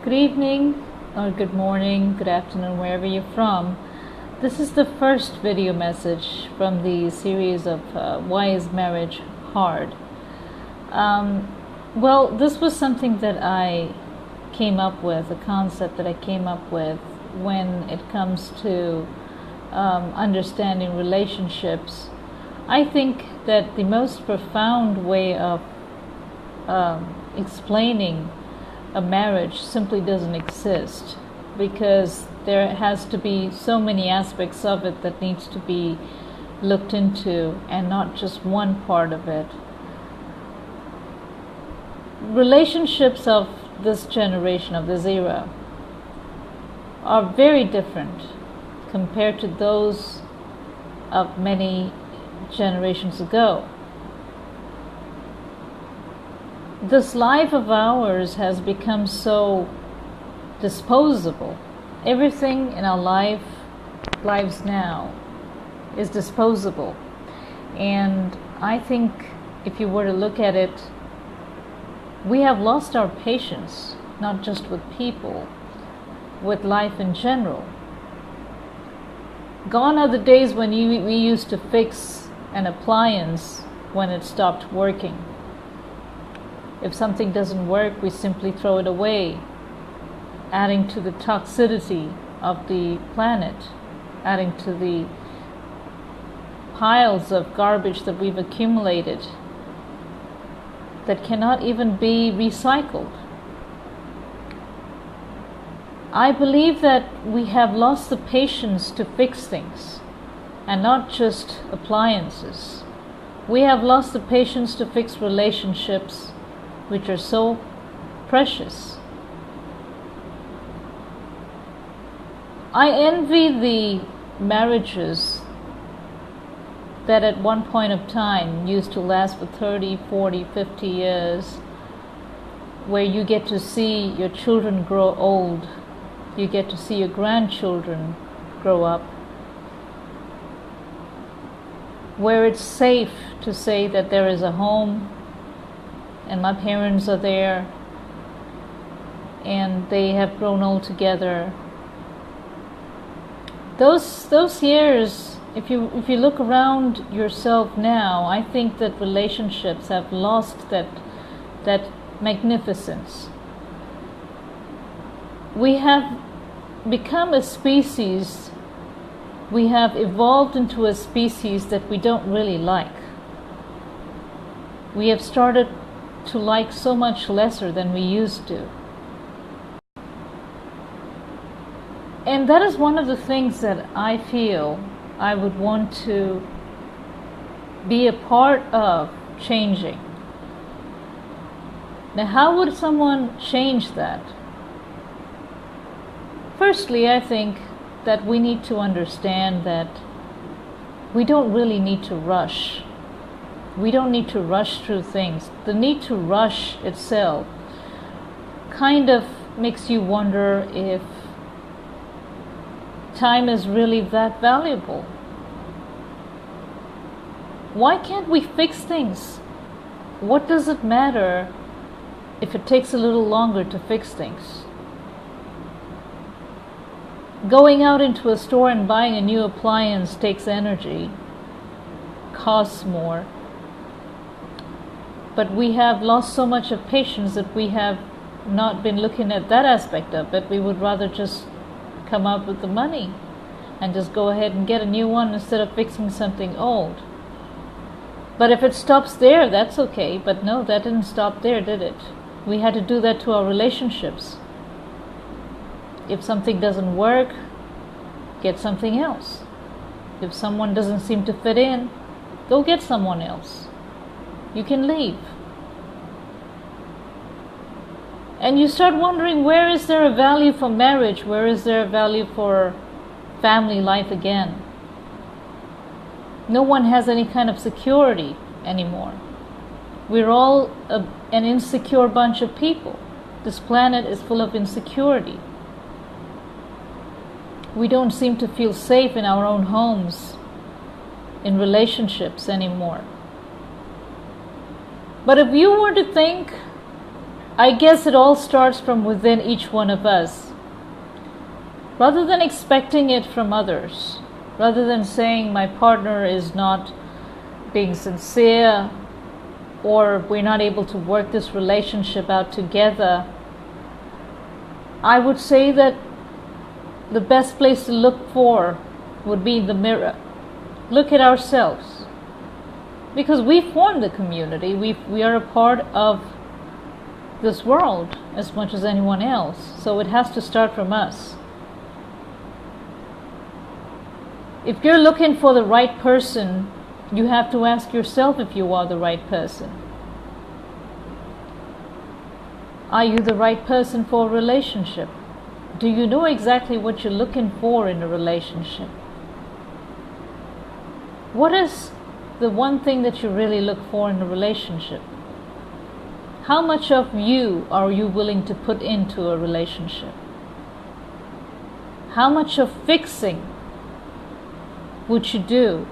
Good evening, or good morning, good afternoon, wherever you're from. This is the first video message from the series of Why is Marriage Hard? Well, this was something that I came up with, a concept that I came up with when it comes to understanding relationships. I think that the most profound way of explaining a marriage simply doesn't exist, because there has to be so many aspects of it that needs to be looked into, and not just one part of it. Relationships of this generation, of this era, are very different compared to those of many generations ago. This life of ours has become so disposable. Everything in our lives now is disposable. And I think if you were to look at it, we have lost our patience, not just with people, with life in general. Gone are the days when we used to fix an appliance when it stopped working. If something doesn't work, we simply throw it away, adding to the toxicity of the planet, adding to the piles of garbage that we've accumulated that cannot even be recycled. I believe that we have lost the patience to fix things, and not just appliances. We have lost the patience to fix relationships, which are so precious. I envy the marriages that at one point of time used to last for 30, 40, 50 years, where you get to see your children grow old, you get to see your grandchildren grow up, where it's safe to say that there is a home, and my parents are there, and they have grown old together. Those years, if you look around yourself now, I think that relationships have lost that magnificence. We have become a species, we have evolved into a species that we don't really like. We have started to like so much lesser than we used to. And that is one of the things that I feel I would want to be a part of changing. Now, how would someone change that? Firstly, I think that we need to understand that we don't really need to rush. We don't need to rush through things. The need to rush itself kind of makes you wonder if time is really that valuable. Why can't we fix things? What does it matter if it takes a little longer to fix things? Going out into a store and buying a new appliance takes energy, costs more. But we have lost so much of patience that we have not been looking at that aspect of it. We would rather just come up with the money and just go ahead and get a new one instead of fixing something old. But if it stops there, that's okay. But no, that didn't stop there, did it? We had to do that to our relationships. If something doesn't work, get something else. If someone doesn't seem to fit in, go get someone else. You can leave. And you start wondering, where is there a value for marriage? Where is there a value for family life again? No one has any kind of security anymore. We're all an insecure bunch of people. This planet is full of insecurity. We don't seem to feel safe in our own homes, in relationships anymore. But if you were to think I guess it all starts from within each one of us. Rather than expecting it from others, rather than saying my partner is not being sincere or we're not able to work this relationship out together, I would say that the best place to look for would be the mirror. Look at ourselves. Because we form the community. We are a part of this world as much as anyone else. So it has to start from us. If you're looking for the right person, you have to ask yourself if you are the right person. Are you the right person for a relationship? Do you know exactly what you're looking for in a relationship? What is the one thing that you really look for in a relationship? How much of you are you willing to put into a relationship? How much of fixing would you do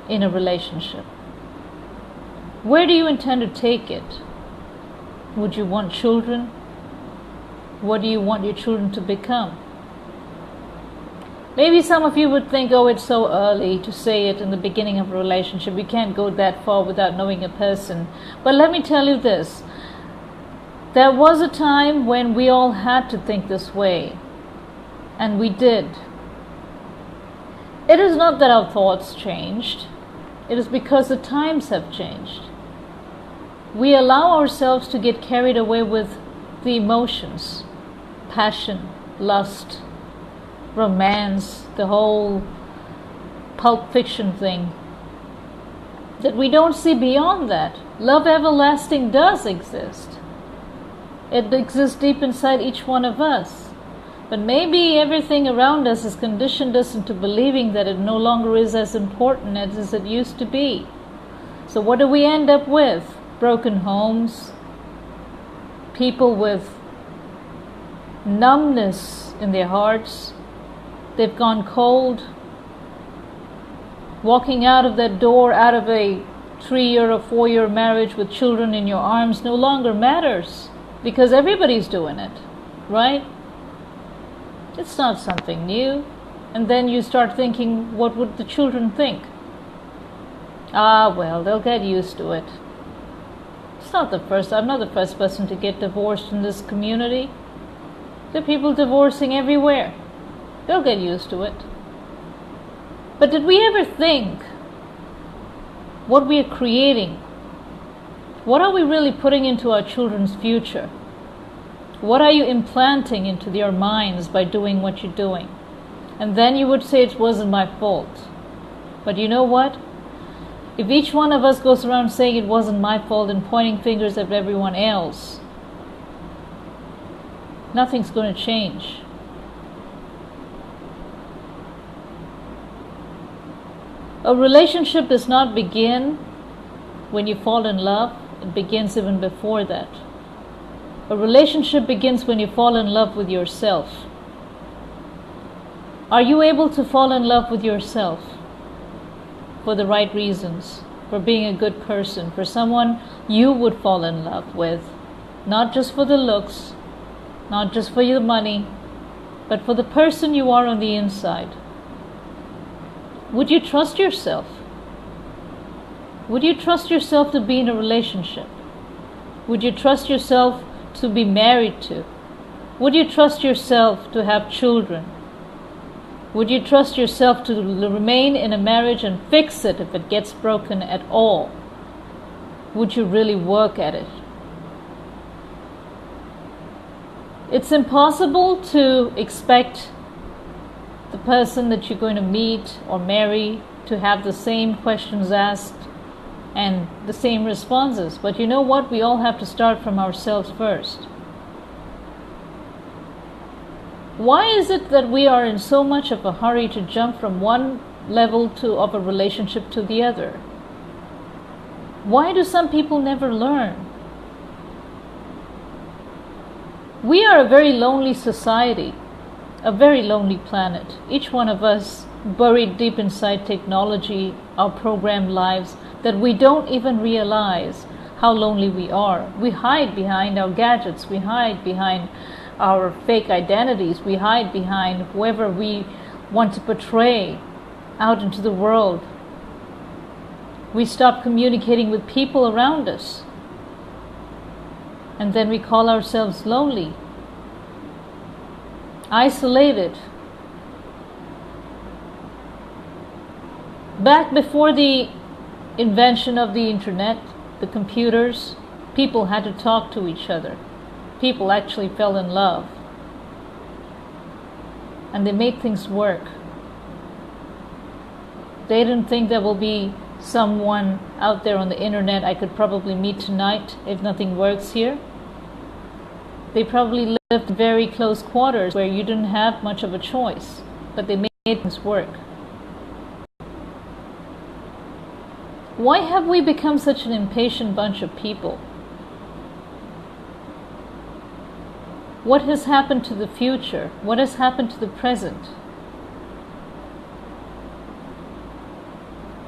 in a relationship? Where do you intend to take it? Would you want children? What do you want your children to become? Maybe some of you would think, oh, it's so early to say it in the beginning of a relationship. We can't go that far without knowing a person. But let me tell you this. There was a time when we all had to think this way. And we did. It is not that our thoughts changed. It is because the times have changed. We allow ourselves to get carried away with the emotions, passion, lust, romance, the whole Pulp Fiction thing, that we don't see beyond that. Love everlasting does exist. It exists deep inside each one of us. But maybe everything around us has conditioned us into believing that it no longer is as important as it used to be. So what do we end up with? Broken homes, people with numbness in their hearts. They've gone cold. Walking out of that door, out of a 3-year or 4-year marriage with children in your arms no longer matters because everybody's doing it, right? It's not something new. And then you start thinking, what would the children think? Well, they'll get used to it. I'm not the first person to get divorced in this community. There are people divorcing everywhere. They'll get used to it. But did we ever think what we are creating? What are we really putting into our children's future? What are you implanting into their minds by doing what you're doing? And then you would say it wasn't my fault. But you know what? If each one of us goes around saying it wasn't my fault and pointing fingers at everyone else, nothing's going to change. A relationship does not begin when you fall in love. It begins even before that. A relationship begins when you fall in love with yourself. Are you able to fall in love with yourself for the right reasons, for being a good person, for someone you would fall in love with, not just for the looks, not just for your money, but for the person you are on the inside? Would you trust yourself? Would you trust yourself to be in a relationship? Would you trust yourself to be married to? Would you trust yourself to have children? Would you trust yourself to remain in a marriage and fix it if it gets broken at all? Would you really work at it? It's impossible to expect the person that you're going to meet or marry to have the same questions asked and the same responses. But you know what? We all have to start from ourselves first. Why is it that we are in so much of a hurry to jump from one level of a relationship to the other? Why do some people never learn? We are a very lonely society, a very lonely planet. Each one of us buried deep inside technology, our programmed lives, that we don't even realize how lonely we are. We hide behind our gadgets, we hide behind our fake identities, we hide behind whoever we want to portray out into the world. We stop communicating with people around us, and then we call ourselves lonely, isolated. Back before the invention of the internet, the computers, people had to talk to each other. People actually fell in love, and they made things work. They didn't think there will be someone out there on the internet I could probably meet tonight if nothing works here. They probably lived in very close quarters where you didn't have much of a choice, but they made things work. Why have we become such an impatient bunch of people? What has happened to the future? What has happened to the present?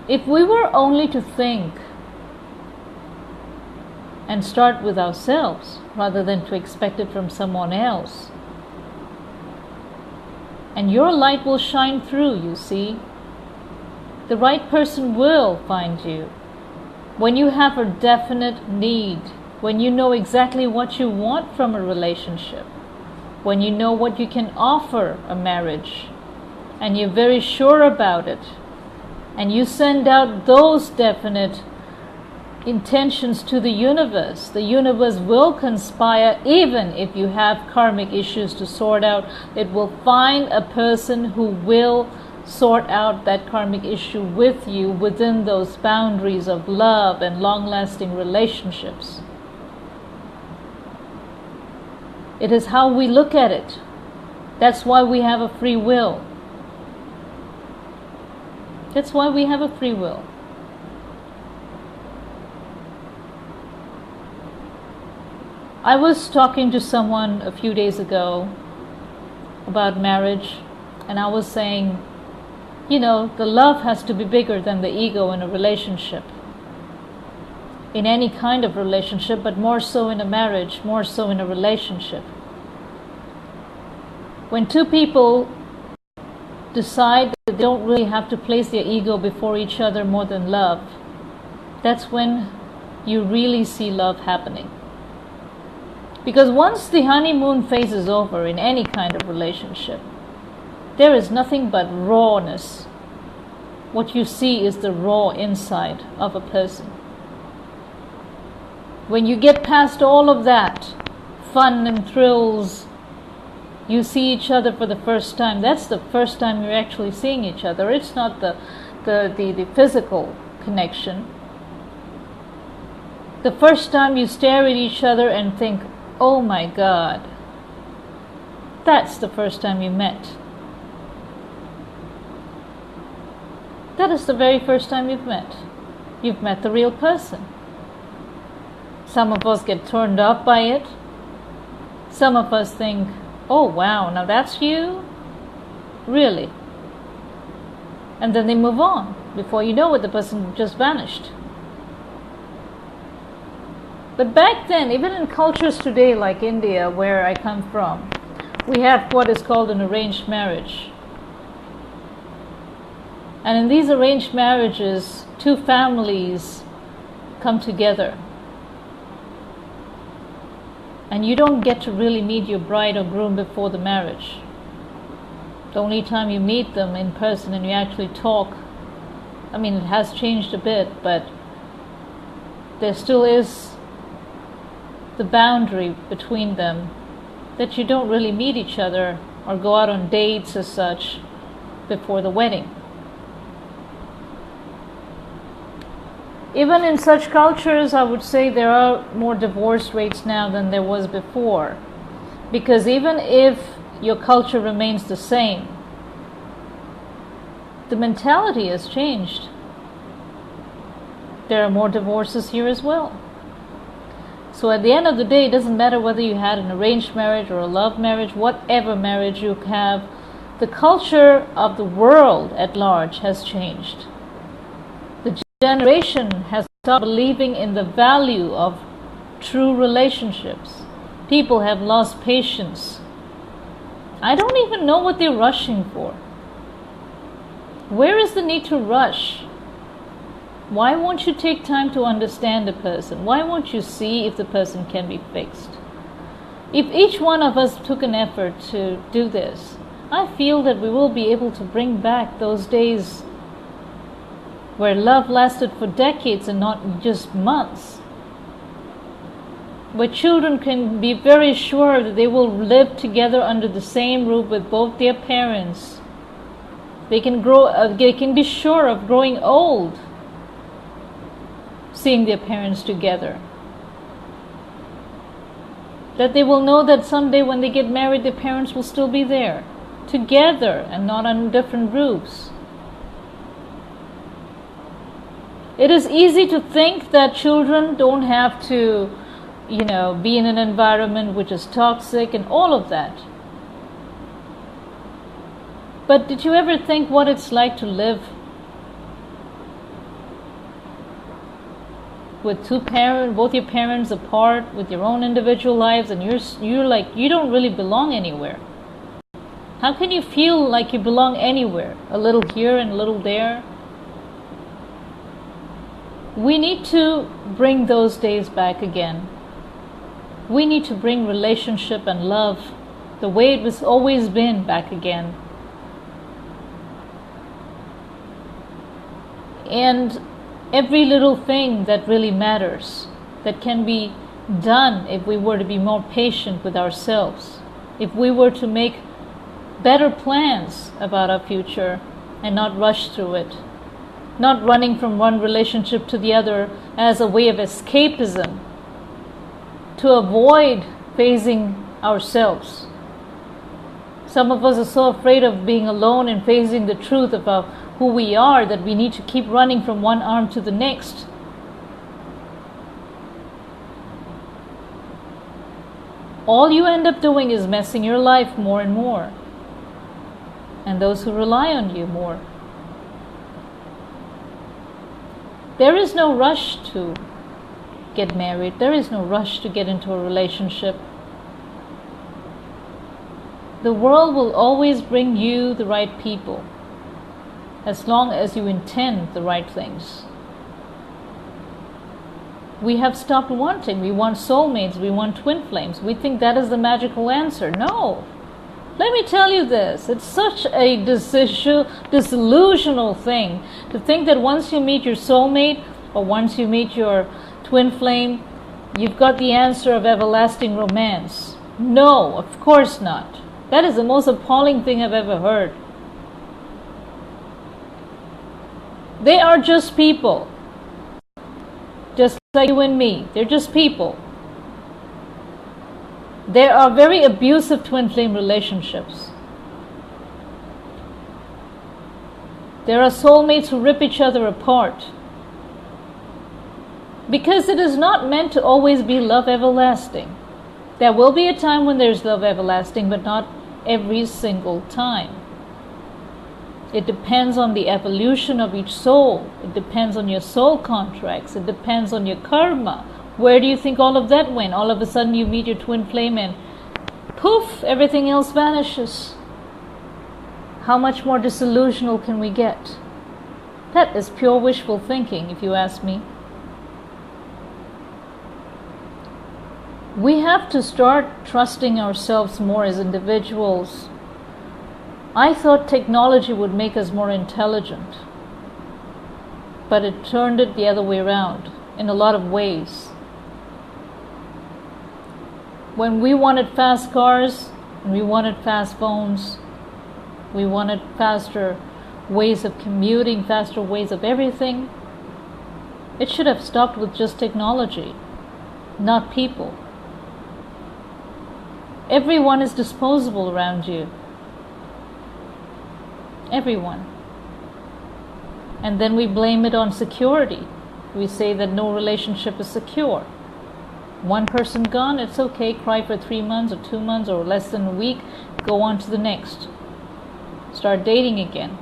If we were only to think and start with ourselves rather than to expect it from someone else, and your light will shine through, you see. The right person will find you. When you have a definite need, when you know exactly what you want from a relationship, when you know what you can offer a marriage, and you're very sure about it, and you send out those definite intentions to the universe will conspire. Even if you have karmic issues to sort out, it will find a person who will sort out that karmic issue with you within those boundaries of love and long-lasting relationships. It is how we look at it. That's why we have a free will. That's why we have a free will. I was talking to someone a few days ago about marriage, and I was saying, the love has to be bigger than the ego in a relationship. In any kind of relationship, but more so in a marriage, more so in a relationship. When two people decide that they don't really have to place their ego before each other more than love, that's when you really see love happening. Because once the honeymoon phase is over in any kind of relationship, there is nothing but rawness. What you see is the raw inside of a person. When you get past all of that, fun and thrills, you see each other for the first time. That's the first time you're actually seeing each other. It's not the physical connection. The first time you stare at each other and think, oh my God, that's the first time you met. That is the very first time you've met. You've met the real person. Some of us get turned off by it. Some of us think, oh wow, now that's you? Really? And then they move on. Before you know it, the person just vanished. But back then, even in cultures today like India, where I come from, we have what is called an arranged marriage. And in these arranged marriages, two families come together. And you don't get to really meet your bride or groom before the marriage. The only time you meet them in person and you actually talk, it has changed a bit, but there still is the boundary between them that you don't really meet each other or go out on dates as such before the wedding. Even in such cultures, I would say there are more divorce rates now than there was before. Because even if your culture remains the same, the mentality has changed. There are more divorces here as well. So at the end of the day, it doesn't matter whether you had an arranged marriage or a love marriage, whatever marriage you have, the culture of the world at large has changed. The generation has stopped believing in the value of true relationships. People have lost patience. I don't even know what they're rushing for. Where is the need to rush? Why won't you take time to understand a person? Why won't you see if the person can be fixed? If each one of us took an effort to do this, I feel that we will be able to bring back those days where love lasted for decades and not just months. Where children can be very sure that they will live together under the same roof with both their parents. They can be sure of growing old seeing their parents together. That they will know that someday when they get married, their parents will still be there, together and not on different roofs. It is easy to think that children don't have to, be in an environment which is toxic and all of that. But did you ever think what it's like to live with both your parents apart, with your own individual lives, and you're like, you don't really belong anywhere? How can you feel like you belong anywhere? A little here and a little there? We need to bring those days back again. We need to bring relationship and love the way it was always been back again. And every little thing that really matters, that can be done if we were to be more patient with ourselves, if we were to make better plans about our future and not rush through it, not running from one relationship to the other as a way of escapism, to avoid facing ourselves. Some of us are so afraid of being alone and facing the truth about who we are that we need to keep running from one arm to the next. All you end up doing is messing your life more and more, and those who rely on you more. There is no rush to get married. There is no rush to get into a relationship. The world will always bring you the right people, as long as you intend the right things. We have stopped wanting. We want soulmates. We want twin flames. We think that is the magical answer. No. Let me tell you this. It's such a disillusional thing to think that once you meet your soulmate or once you meet your twin flame, you've got the answer of everlasting romance. No, of course not. That is the most appalling thing I've ever heard. They are just people. Just like you and me. They're just people. There are very abusive twin flame relationships. There are soulmates who rip each other apart. Because it is not meant to always be love everlasting. There will be a time when there's love everlasting, but not every single time. It depends on the evolution of each soul. It depends on your soul contracts. It depends on your karma. Where do you think all of that went? All of a sudden you meet your twin flame and poof, everything else vanishes. How much more disillusional can we get? That is pure wishful thinking, if you ask me. We have to start trusting ourselves more as individuals. I thought technology would make us more intelligent, but it turned it the other way around in a lot of ways. When we wanted fast cars, and we wanted fast phones, we wanted faster ways of commuting, faster ways of everything, it should have stopped with just technology, not people. Everyone is disposable around you. Everyone. And then we blame it on security. We say that no relationship is secure. One person gone, it's okay, cry for 3 months or 2 months or less than a week, go on to the next. Start dating again.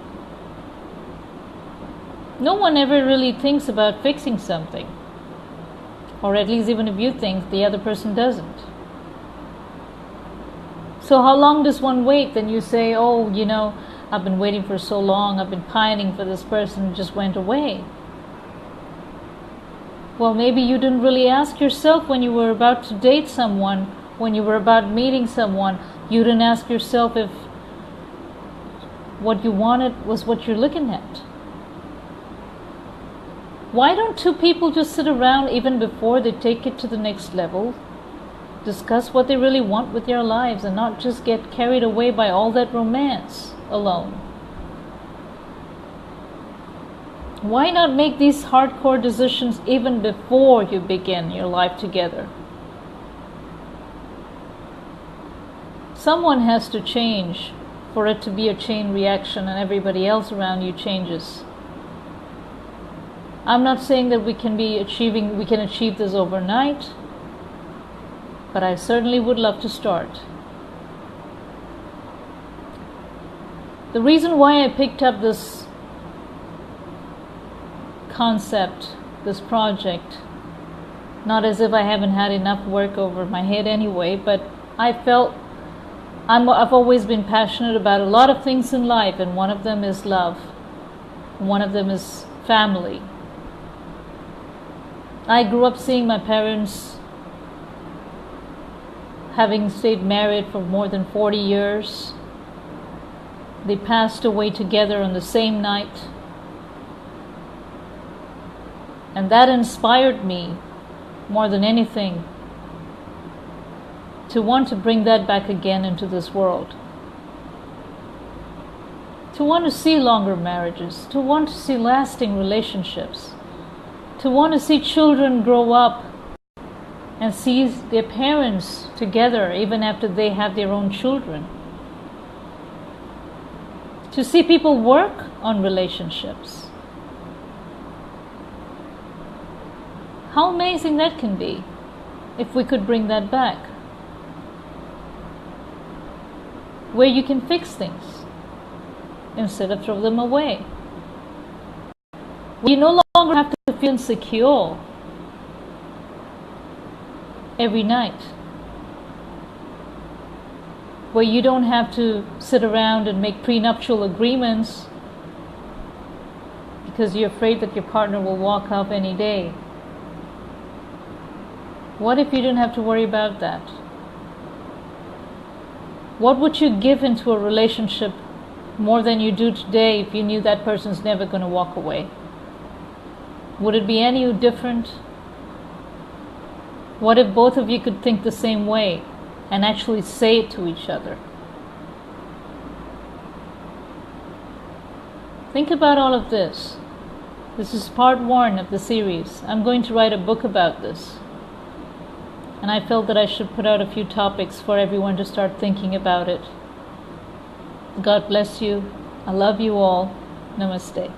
No one ever really thinks about fixing something. Or at least even if you think, the other person doesn't. So how long does one wait? Then you say, oh, I've been waiting for so long, I've been pining for this person, it just went away. Well, maybe you didn't really ask yourself when you were about to date someone, when you were about meeting someone, you didn't ask yourself if what you wanted was what you're looking at. Why don't two people just sit around even before they take it to the next level, discuss what they really want with their lives, and not just get carried away by all that romance alone? Why not make these hardcore decisions even before you begin your life together? Someone has to change for it to be a chain reaction and everybody else around you changes. I'm not saying that we can achieve this overnight, but I certainly would love to start. The reason why I picked up this concept, this project, not as if I haven't had enough work over my head anyway, but I felt I've always been passionate about a lot of things in life, and one of them is love. One of them is family. I grew up seeing my parents having stayed married for more than 40 years. They passed away together on the same night. And that inspired me more than anything to want to bring that back again into this world. To want to see longer marriages, to want to see lasting relationships, to want to see children grow up and see their parents together even after they have their own children. To see people work on relationships. How amazing that can be if we could bring that back. Where you can fix things instead of throw them away. Where you no longer have to feel insecure every night. Where you don't have to sit around and make prenuptial agreements because you're afraid that your partner will walk off any day. What if you didn't have to worry about that? What would you give into a relationship more than you do today if you knew that person's never going to walk away? Would it be any different? What if both of you could think the same way and actually say it to each other? Think about all of this. This is part 1 of the series. I'm going to write a book about this. And I felt that I should put out a few topics for everyone to start thinking about it. God bless you. I love you all. Namaste.